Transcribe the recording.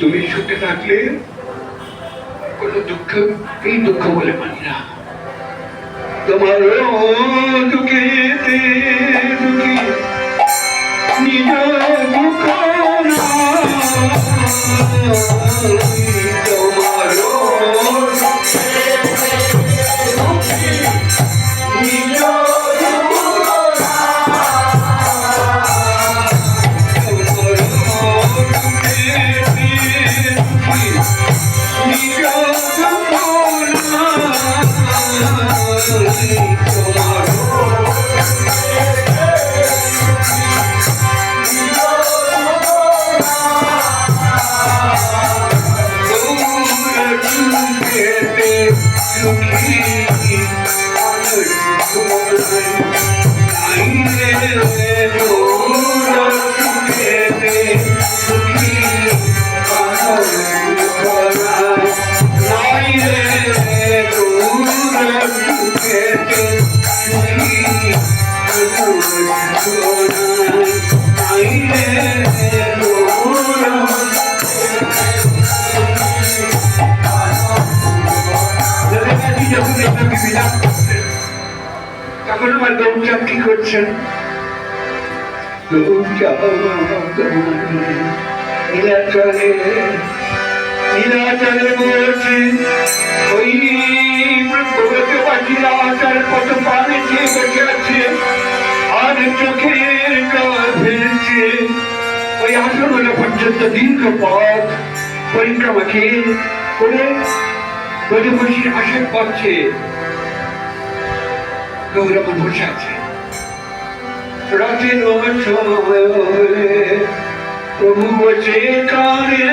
তুমি সুখে থাকলে কোনো দুঃখ এই দুঃখ বলে মানি না। তোমার দুঃখেতে দুঃখী নিজ দুঃখ তোমার তখন আমার দৌড়চাপ কি করছেন? নীলাচলে নীলাচলে বলছে ওই বলতে পারছি আচার কত পানি চেয়ে বসে আছে আর চোখের জল ফেলছে। ওই আসনগুলো পর্যন্ত দীর্ঘ পথ পরিক্রমা খেয়ে করে ব্রজবশীর আসন পাচ্ছে। গৌরমন বসে আছে রাতের সময় হলে প্রভু বসে কানে